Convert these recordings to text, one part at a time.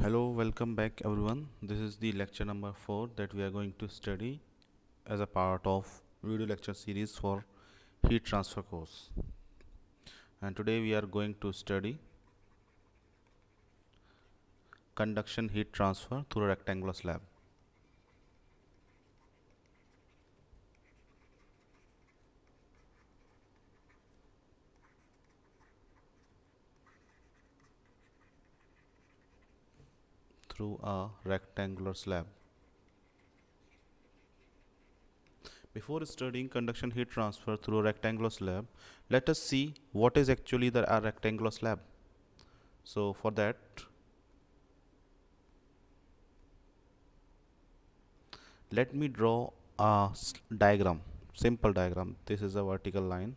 Hello, welcome back everyone. This is the lecture number 4 that we are going to study as a part of video lecture series for heat transfer course. And today we are going to study conduction heat transfer through a rectangular slab. Through a rectangular slab. Before studying conduction heat transfer through a rectangular slab, let us see what is actually a rectangular slab. So for that, let me draw a diagram, simple diagram. This is a vertical line.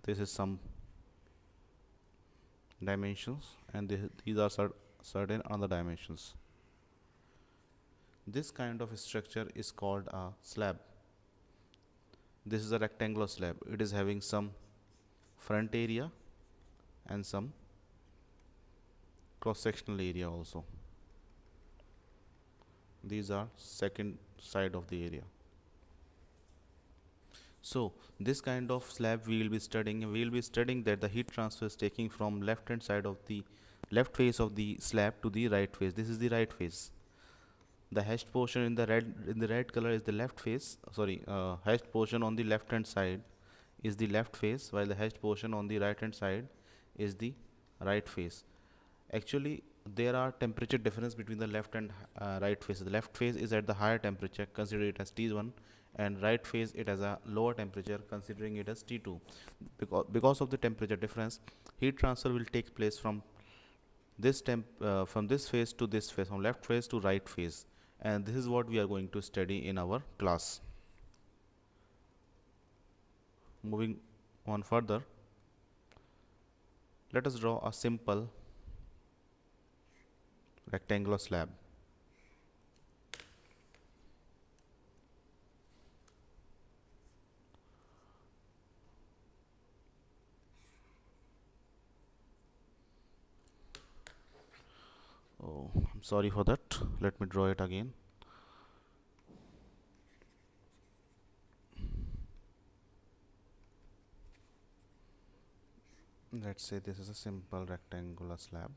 This is some dimensions, and these are certain other dimensions. This kind of structure is called a slab. This is a rectangular slab. It is having some front area and some cross sectional area also. These are second side of the area. So this kind of slab we will be studying. We will be studying that the heat transfer is taking from left hand side of the left face of the slab to the right face. This is the right face. The hashed portion in the red color is the left face. Hashed portion on the left hand side is the left face, while the hashed portion on the right hand side is the right face. Actually, there are temperature difference between the left and right face. The left face is at the higher temperature, consider it as T1, and right face it as a lower temperature, considering it as T2. Because of the temperature difference, heat transfer will take place from this phase to this phase, from left phase to right phase, and this is what we are going to study in our class. Moving on further, let us draw a simple rectangular slab. Oh, I'm sorry for that. Let me draw it again. Let's say this is a simple rectangular slab.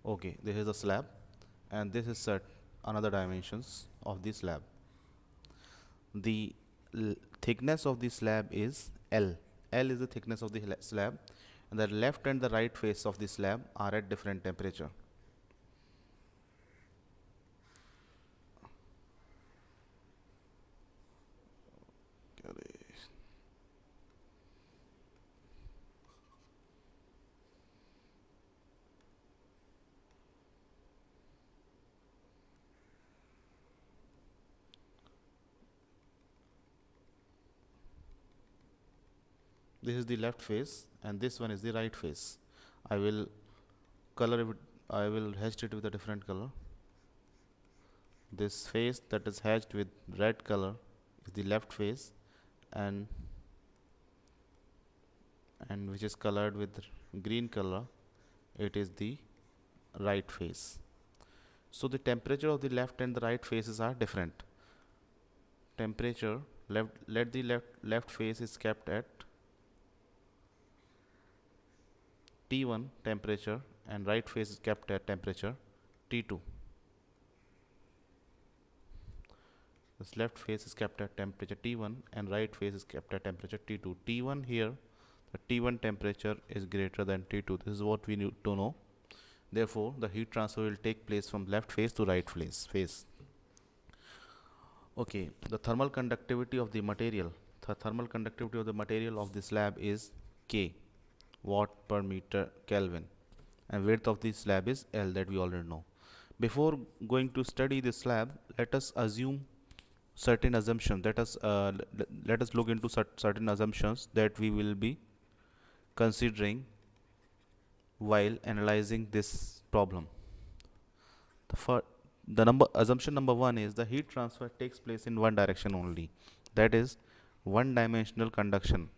Okay, this is a slab, and this is another dimensions of the slab. The thickness of the slab is L. L is the thickness of the slab, and the left and the right face of the slab are at different temperature. This is the left face, and this one is the right face. I will hatch it with a different color. This face that is hatched with red color is the left face, and which is colored with green color, it is the right face. So the temperature of the left and the right faces are different. Temperature left face is kept at T1 temperature, and right face is kept at temperature T2. This left face is kept at temperature T1, and right face is kept at temperature T2. T1 here, the T1 temperature is greater than T2. This is what we need to know. Therefore, the heat transfer will take place from left face to right face. Okay, the thermal conductivity of the material. The thermal conductivity of the material of the slab is K, watt per meter Kelvin, and width of the slab is L, that we already know. Before going to study the slab, let us assume certain assumptions. Let us look into certain assumptions that we will be considering while analyzing this problem. Assumption number 1 is the heat transfer takes place in one direction only, that is one dimensional conduction.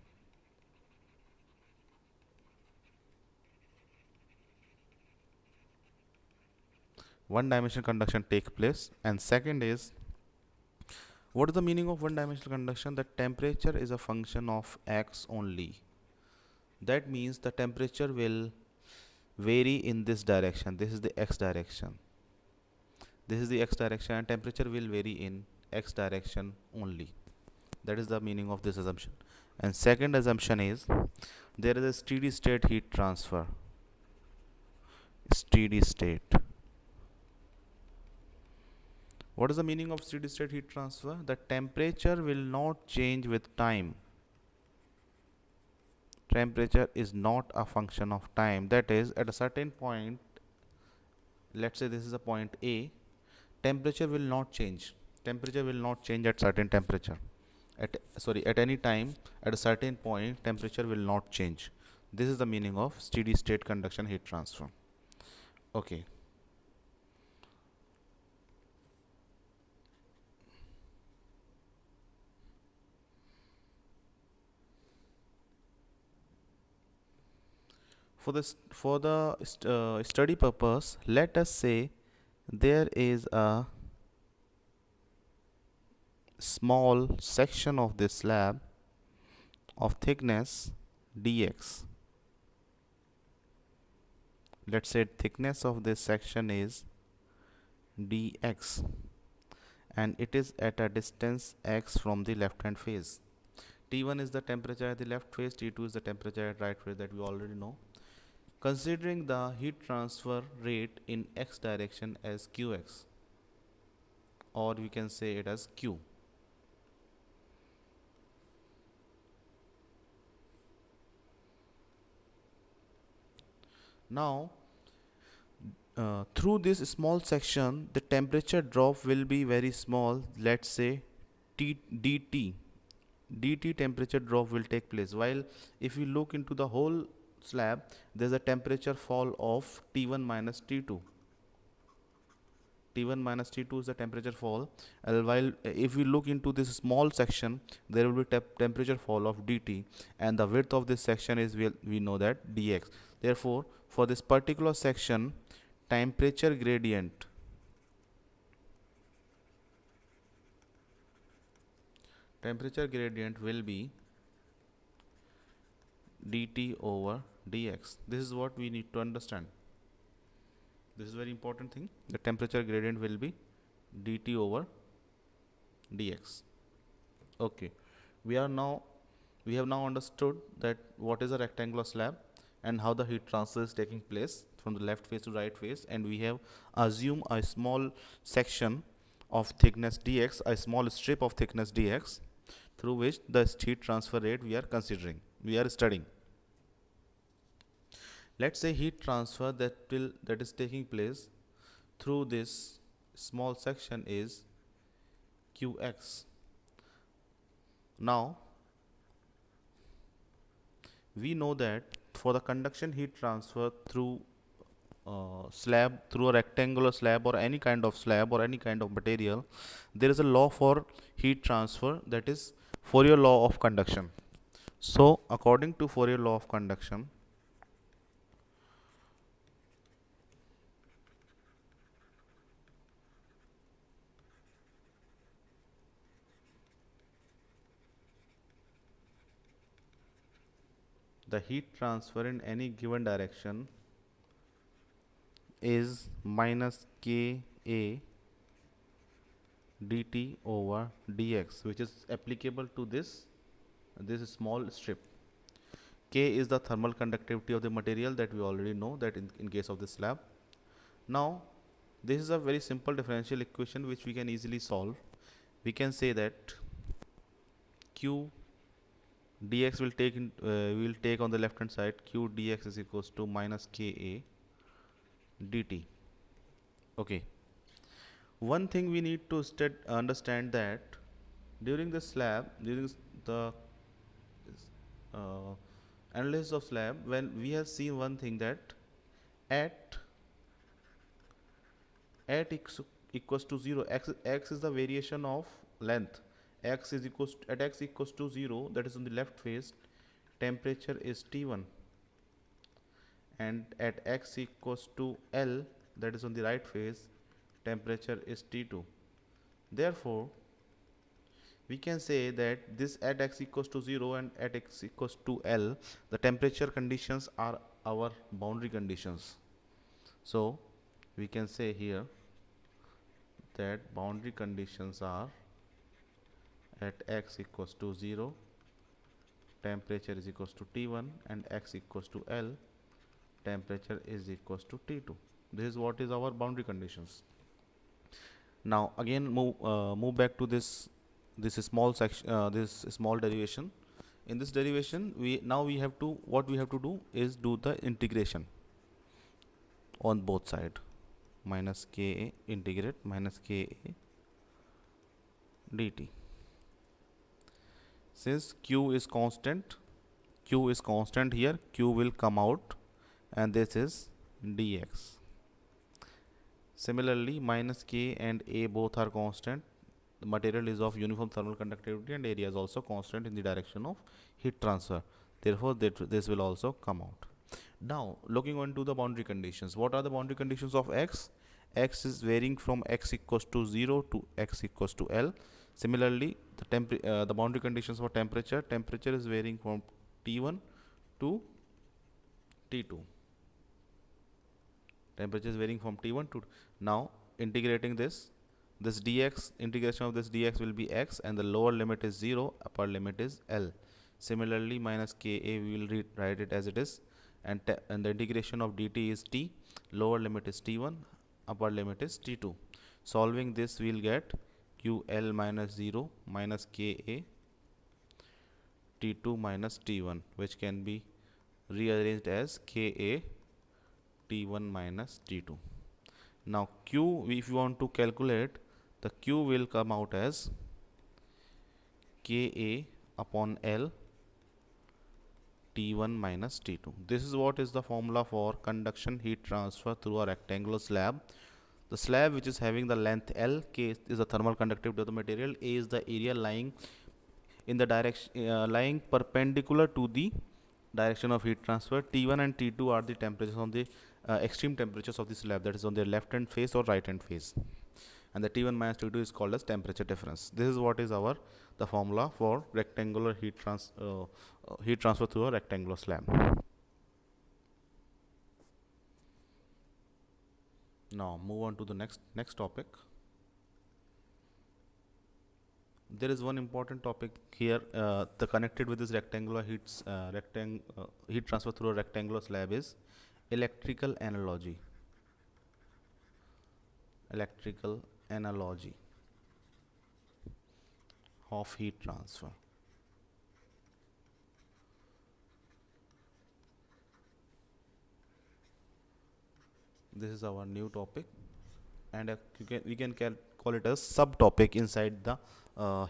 one dimensional conduction take place. And second is, what is the meaning of one dimensional conduction? The temperature is a function of x only. That means the temperature will vary in this direction. This is the x direction. This is the x direction, and temperature will vary in x direction only. That is the meaning of this assumption. And second assumption is, there is a steady state heat transfer. Steady state. What is the meaning of steady state heat transfer? The temperature will not change with time. Temperature is not a function of time. That is, at a certain point, let's say this is a point A, temperature will not change. Temperature will not change at certain temperature. At any time, at a certain point, temperature will not change. This is the meaning of steady state conduction heat transfer. Okay. For the study purpose, let us say there is a small section of this slab of thickness dx. Let's say thickness of this section is dx, and it is at a distance x from the left hand face. T1 is the temperature at the left face, T2 is the temperature at right face, that we already know. Considering the heat transfer rate in x direction as qx, or we can say it as q. Now, through this small section, the temperature drop will be very small. Let's say dt temperature drop will take place. While if we look into the whole slab, there's a temperature fall of T1 minus T2. T1 minus T2 is the temperature fall. While if we look into this small section, there will be temperature fall of dt, and the width of this section is, we know that, dx. Therefore, for this particular section, temperature gradient will be dt over dx. This is what we need to understand. This is very important thing. The temperature gradient will be dt over dx. Okay, we have now understood that what is a rectangular slab and how the heat transfer is taking place from the left face to right face, and we have assumed a small section of thickness dx, a small strip of thickness dx, through which the heat transfer rate we are studying. Let's say heat transfer that is taking place through this small section is qx. Now, we know that for the conduction heat transfer through through a rectangular slab or any kind of slab or any kind of material, there is a law for heat transfer, that is Fourier law of conduction. So, according to Fourier law of conduction, the heat transfer in any given direction is minus Ka dt over dx, which is applicable to this small strip. K is the thermal conductivity of the material, that we already know that in case of this slab. Now, this is a very simple differential equation which we can easily solve. We can say that q dx will take on the left hand side, q dx is equals to minus Ka dt. Okay. One thing we need to understand that during the analysis of slab, when we have seen one thing, that at equals to 0, x is the variation of length. At x equals to 0, that is on the left face, temperature is T1, and at x equals to L, that is on the right face, temperature is T2. Therefore, we can say that this at x equals to 0 and at x equals to L, the temperature conditions are our boundary conditions. So we can say here that boundary conditions are at x equals to 0, temperature is equals to T1, and x equals to L, temperature is equals to T2. This is what is our boundary conditions. Now again move back to this small section, this small derivation. In this derivation, we have to, what we have to do is do the integration on both side. Minus Ka, integrate minus Ka dt. Since q is constant here, q will come out, and this is dx. Similarly, minus k and a both are constant. The material is of uniform thermal conductivity and area is also constant in the direction of heat transfer. Therefore, this will also come out. Now, looking on to the boundary conditions. What are the boundary conditions of x? X is varying from x equals to 0 to x equals to L. Similarly, the boundary conditions for temperature. Temperature is varying from T1 to T2. Temperature is varying from T1 to. Now, integrating this dx, integration of this dx will be x, and the lower limit is 0, upper limit is L. Similarly, minus Ka, we will write it as it is, and the integration of dt is t, lower limit is T1, upper limit is T2. Solving this, we will get QL minus 0 minus Ka T2 minus T1, which can be rearranged as Ka T1 minus T2. Now Q, if you want to calculate, the Q will come out as Ka upon L T1 minus T2. This is what is the formula for conduction heat transfer through a rectangular slab. The slab which is having the length L, K is the thermal conductivity of the material, A is the area lying in the direction lying perpendicular to the direction of heat transfer. T1 and T2 are the temperatures on the extreme temperatures of the slab, that is on their left hand face or right hand face, and the T1 minus T2 is called as temperature difference. This is what is the formula for rectangular heat transfer through a rectangular slab. Now move on to the next topic. There is one important topic here, the connected with this rectangular heat transfer through a rectangular slab is electrical analogy. Electrical analogy of heat transfer. This is our new topic, and we can call it a subtopic inside the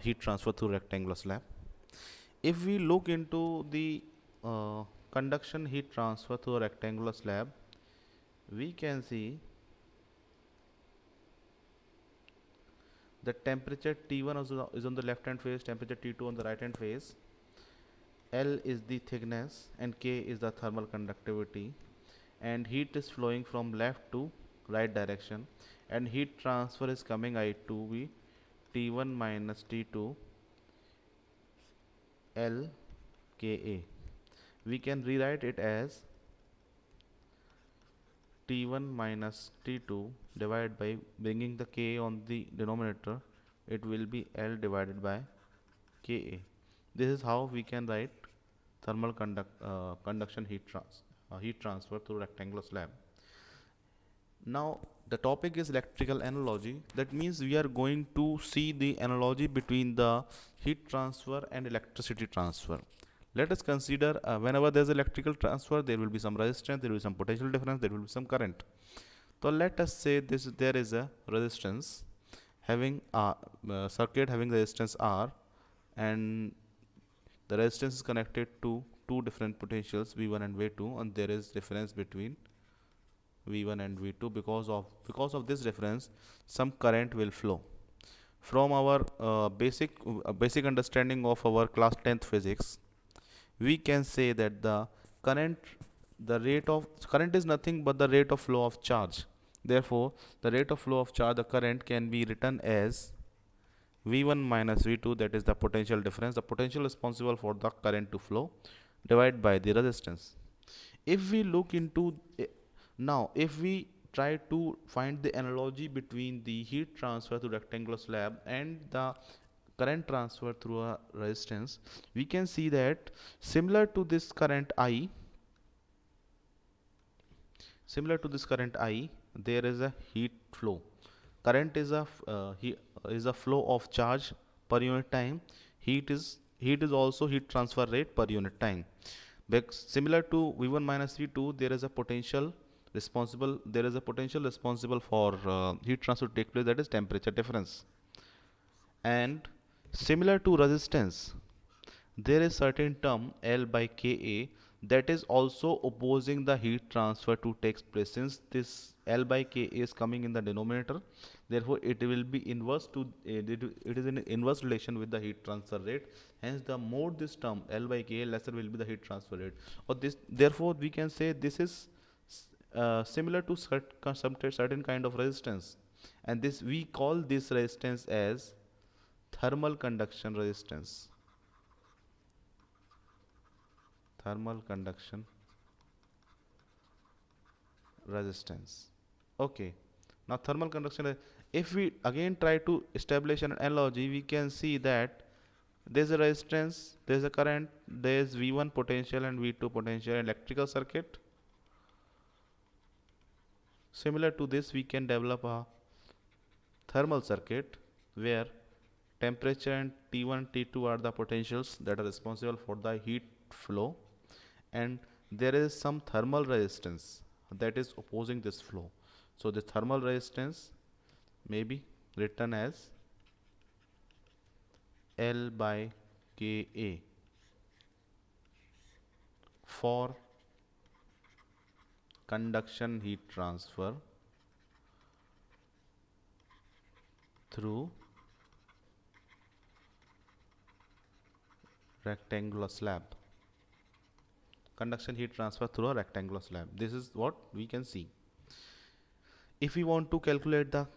heat transfer through rectangular slab. If we look into the conduction heat transfer through a rectangular slab, we can see the temperature T1 is on the left hand face, temperature T2 on the right hand face. L is the thickness and K is the thermal conductivity, and heat is flowing from left to right direction, and heat transfer is coming I to be T1 minus T2 L Ka. We can rewrite it as T1 minus T2 divided by bringing the K on the denominator, it will be L divided by Ka. This is how we can write thermal conduction heat transfer through rectangular slab. Now the topic is electrical analogy. That means we are going to see the analogy between the heat transfer and electricity transfer. Let us consider whenever there is electrical transfer, there will be some resistance, there will be some potential difference, there will be some current. So let us say there is a resistance having a circuit having resistance R, and the resistance is connected to two different potentials V1 and V2, and there is difference between V1 and V2. Because of this difference, some current will flow. From our basic understanding of our class 10th physics, we can say that the current is nothing but the rate of flow of charge. Therefore, the rate of flow of charge, the current, can be written as V1 minus V2, that is the potential difference, the potential responsible for the current to flow, divided by the resistance. If we look into now, if we try to find the analogy between the heat transfer to rectangular slab and the current transfer through a resistance, we can see that similar to this current I, there is a heat flow. Current is a flow of charge per unit time. Heat is also heat transfer rate per unit time. Similar to V1 minus V2, there is a potential responsible for heat transfer to take place, that is temperature difference. And similar to resistance, there is certain term L by Ka that is also opposing the heat transfer to take place. Since this L by Ka is coming in the denominator, therefore it will be inverse to it is in inverse relation with the heat transfer rate. Hence, the more this term L by Ka, lesser will be the heat transfer rate. Or this, therefore, we can say this is similar to certain kind of resistance, and this we call this resistance as thermal conduction resistance. Thermal conduction resistance. Okay, now thermal conduction, if we again try to establish an analogy, we can see that there's a resistance, there's a current, there's V1 potential and V2 potential in electrical circuit. Similar to this, we can develop a thermal circuit where temperature and T1 T2 are the potentials that are responsible for the heat flow, and there is some thermal resistance that is opposing this flow. So the thermal resistance may be written as L by Ka for conduction heat transfer through rectangular slab. Conduction heat transfer through a rectangular slab. This is what we can see. If we want to calculate the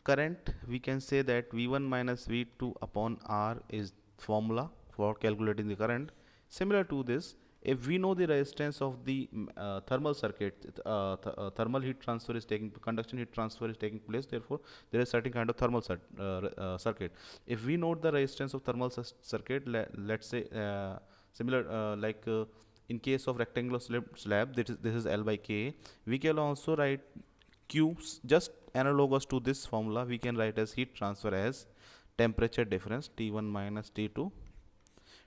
current, we can say that V1 minus V2 upon R is formula for calculating the current. Similar to this, if we know the resistance of the thermal circuit, thermal heat transfer is taking, conduction heat transfer is taking place, therefore there is certain kind of thermal circuit. If we know the resistance of thermal circuit, let's say similar in case of rectangular slab, this is L by K. We can also write Q, just analogous to this formula. We can write as heat transfer as temperature difference T1 minus T2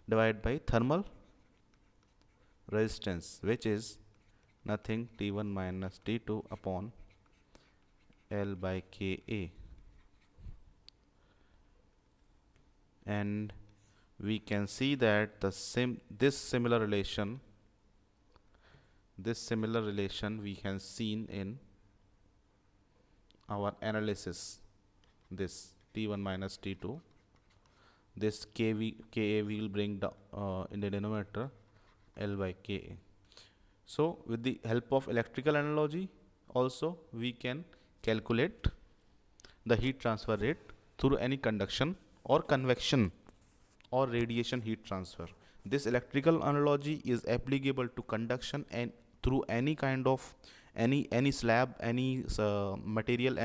divided by thermal resistance, which is nothing T1 minus T2 upon L by Ka. And we can see that this similar relation we can seen in our analysis. This T1 minus T2, this Ka we will bring in the denominator L by Ka. So with the help of electrical analogy also we can calculate the heat transfer rate through any conduction or convection or radiation heat transfer. This electrical analogy is applicable to conduction and through any kind of any slab, any material,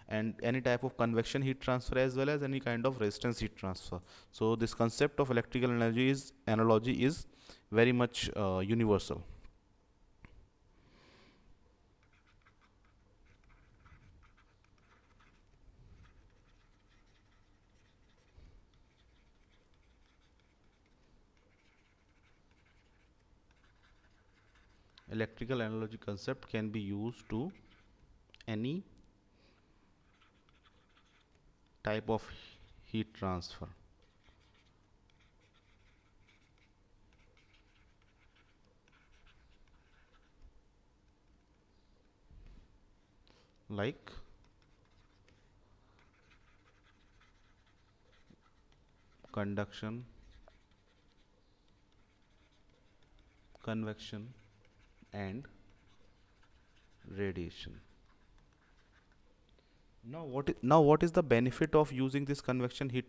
and any type of convection heat transfer, as well as any kind of resistance heat transfer. So this concept of electrical analogy is very much universal. Electrical analogy concept can be used to any type of heat transfer. Like conduction, convection, and radiation. Now what is the benefit of using this convection heat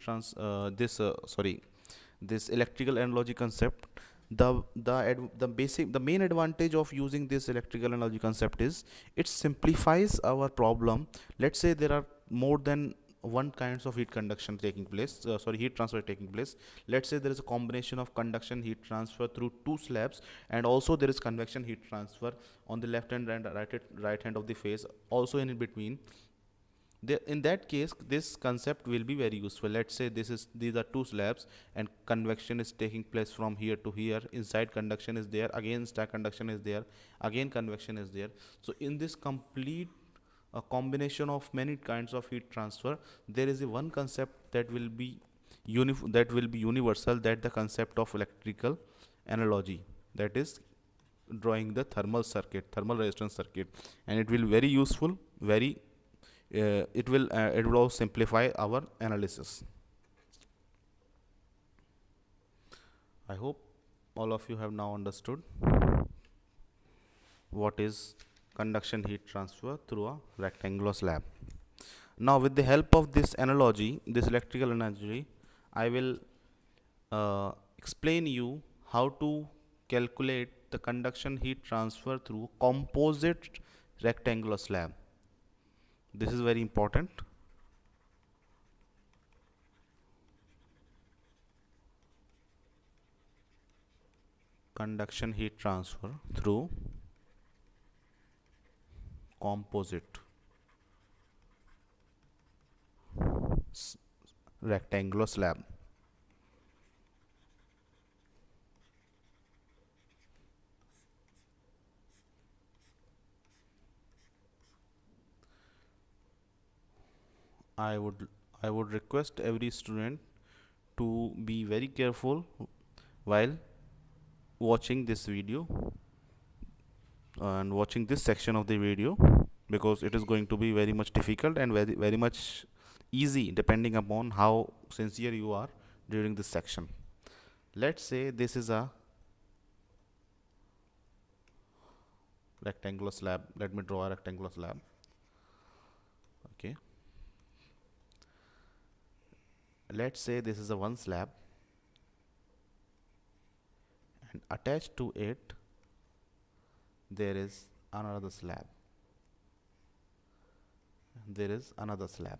this electrical analogy concept? The main advantage of using this electrical analogy concept is it simplifies our problem. Let's say there are more than one kinds of heat conduction taking place, heat transfer taking place. Let's say there is a combination of conduction heat transfer through two slabs, and also there is convection heat transfer on the left hand and right hand of the phase, also in between. In that case, this concept will be very useful. Let's say these are two slabs and convection is taking place from here to here. Inside conduction is there, again stack conduction is there, again convection is there. So in this complete combination of many kinds of heat transfer, there is a one concept that will be universal, that the concept of electrical analogy, that is drawing the thermal resistance circuit, and it will be very useful, very it will also simplify our analysis. I hope all of you have now understood what is conduction heat transfer through a rectangular slab. Now with the help of this analogy, this electrical analogy, I will explain you how to calculate the conduction heat transfer through composite rectangular slab. This is very important. Conduction heat transfer through composite rectangular slab. I would request every student to be very careful while watching this video and watching this section of the video, because it is going to be very much difficult and very much easy depending upon how sincere you are during this section. Let's say this is a rectangular slab. Let me draw a rectangular slab. Okay, let's say this is a one slab, and attached to it there is another slab. There is another slab.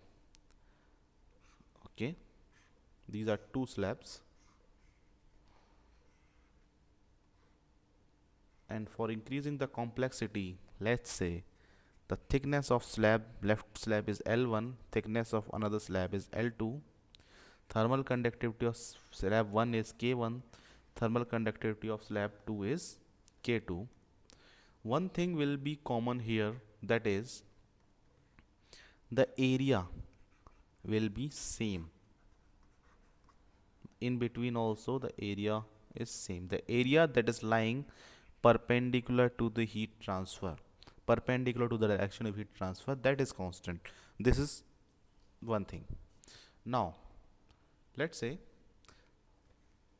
Okay, these are two slabs, and for increasing the complexity, let's say the thickness of left slab is L1, thickness of another slab is L2, thermal conductivity of slab 1 is K1, thermal conductivity of slab 2 is K2. One thing will be common here, that is the area will be same. In between also the area is same. The area that is lying perpendicular to the heat transfer, perpendicular to the direction of heat transfer, that is constant. This is one thing. Now let's say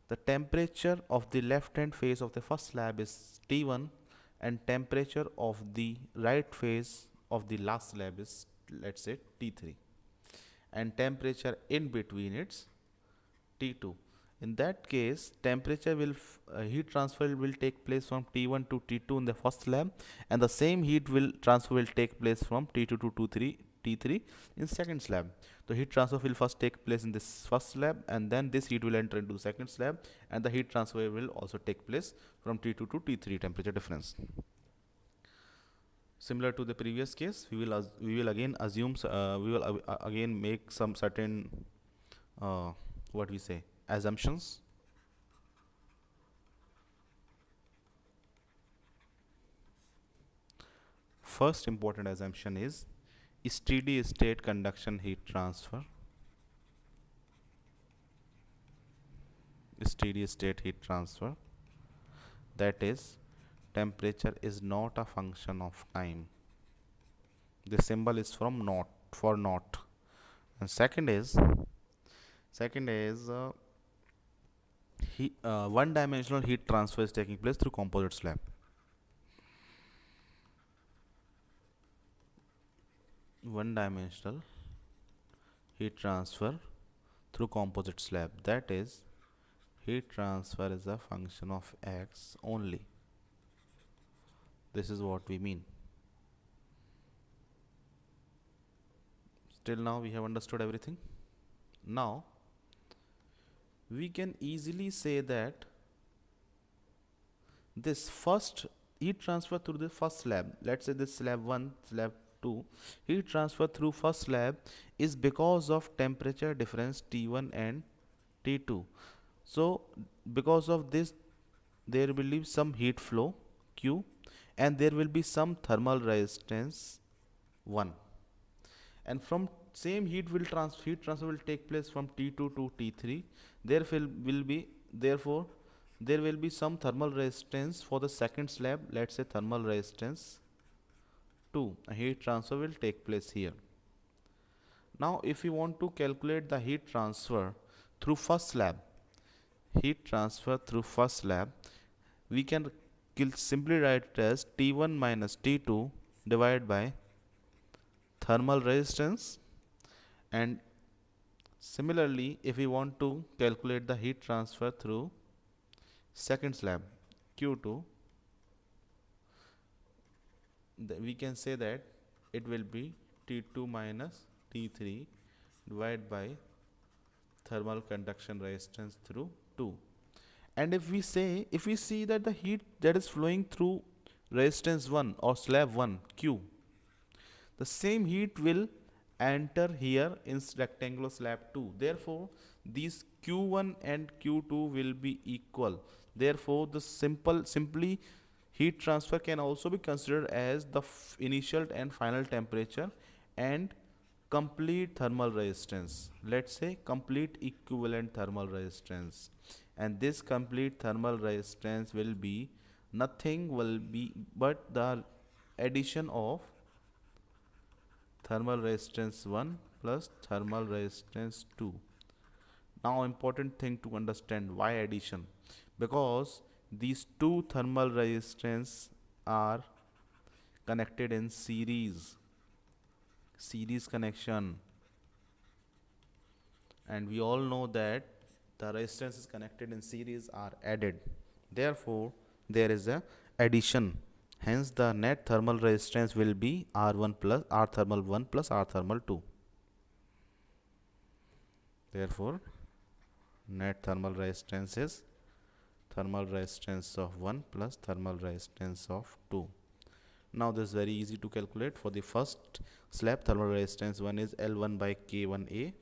the temperature of the left hand face of the first slab is T1, and temperature of the right face of the last slab is, let's say, T3, and temperature in between it's T2. In that case, temperature will heat transfer will take place from T1 to T2 in the first slab, and the same heat transfer will take place from T2 to T3 in second slab. The heat transfer will first take place in this first slab, and then this heat will enter into the second slab, and the heat transfer will also take place from T2 to T3 temperature difference. Similar to the previous case, we will again assume we will again make some certain what we say assumptions. First important assumption is steady state conduction heat transfer. Steady state heat transfer, that is temperature is not a function of time. The symbol is from not, for not. And second is one dimensional heat transfer is taking place through composite slab. one dimensional heat transfer through composite slab, that is heat transfer is a function of x only. This is what we mean. Till now we have understood everything. Now we can easily say that this first heat transfer through the first slab, let's say this slab 1, slab 2, heat transfer through first slab is because of temperature difference T1 and T2. So because of this there will be some heat flow Q and there will be some thermal resistance 1, and from same heat transfer will take place from T2 to T3. There will be therefore there will be some thermal resistance for the second slab, let's say thermal resistance 2. A heat transfer will take place here. Now if we want to calculate the heat transfer through first slab, we can simply write it as T1 minus T2 divided by thermal resistance. And similarly, if we want to calculate the heat transfer through second slab Q2, we can say that it will be T2 minus T3 divided by thermal conduction resistance through 2. And if we see that the heat that is flowing through resistance 1 or slab 1 Q, the same heat will enter here in rectangular slab 2. Therefore these Q1 and Q2 will be equal. Therefore the simply heat transfer can also be considered as the initial and final temperature and complete thermal resistance. Let's say complete equivalent thermal resistance, and this complete thermal resistance will be nothing but the addition of thermal resistance 1 plus thermal resistance 2. Now important thing to understand, why addition? Because these two thermal resistance are connected in series connection, and we all know that the resistances connected in series are added. Therefore there is a addition. Hence the net thermal resistance will be R1 plus R thermal 1 plus R thermal 2. Therefore net thermal resistance is thermal resistance of 1 plus thermal resistance of 2. Now this is very easy to calculate. For the first slab, thermal resistance 1 is L1 by K1A,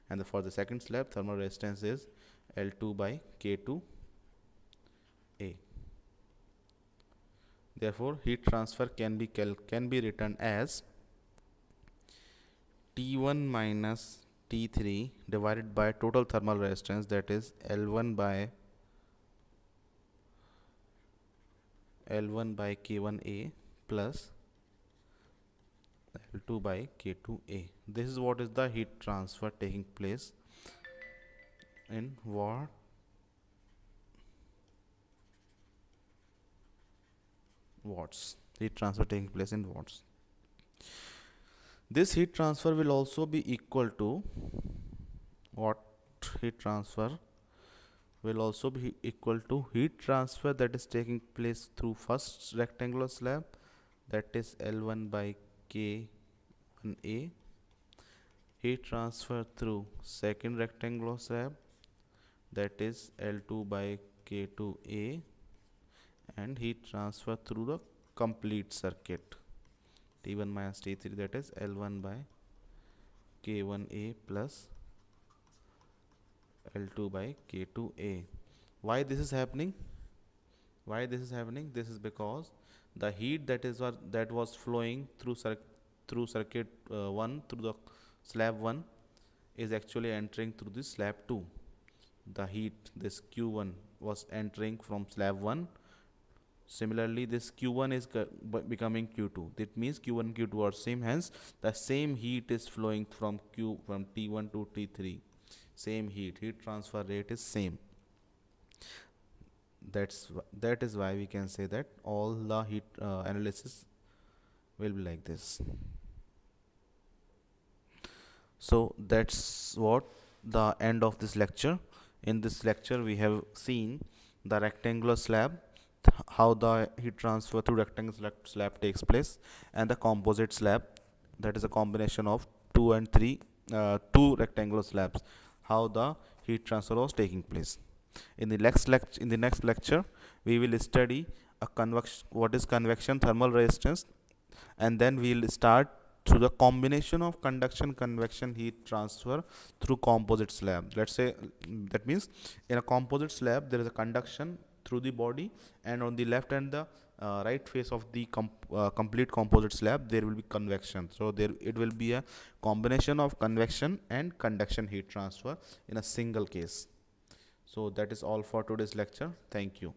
and for the second slab, thermal resistance is L2 by K2A. Therefore heat transfer can be written as T1 minus T3 divided by total thermal resistance, that is L1 by K1A plus L2 by K2A. This is what is the heat transfer taking place in watts. Heat transfer taking place in watts. This heat transfer will also be equal to what? Heat transfer will also be equal to heat transfer that is taking place through first rectangular slab, that is L1 by K1A. Heat transfer through second rectangular slab, that is L2 by K2A, and heat transfer through the complete circuit T1 minus T3, that is L1 by K1A plus L2 by K2A. Why this is happening? This is because the heat that was flowing through circuit 1 through the slab 1 is actually entering through the slab 2. The heat, this Q1, was entering from slab 1. Similarly, this Q1 is becoming Q2. That means Q1 and Q2 are same. Hence, the same heat is flowing from T1 to T3. Same heat transfer rate is same. That is why we can say that all the heat analysis will be like this. So that's what the end of this lecture. In this lecture we have seen the rectangular slab, how the heat transfer through rectangular slab takes place, and the composite slab, that is a combination of two rectangular slabs, how the heat transfer was taking place. In the next lecture we will study a convection, what is convection thermal resistance, and then we'll start through the combination of conduction convection heat transfer through composite slab. Let's say, that means in a composite slab there is a conduction through the body, and on the left and the right face of the complete composite slab there will be convection. So there it will be a combination of convection and conduction heat transfer in a single case. So that is all for today's lecture. Thank you.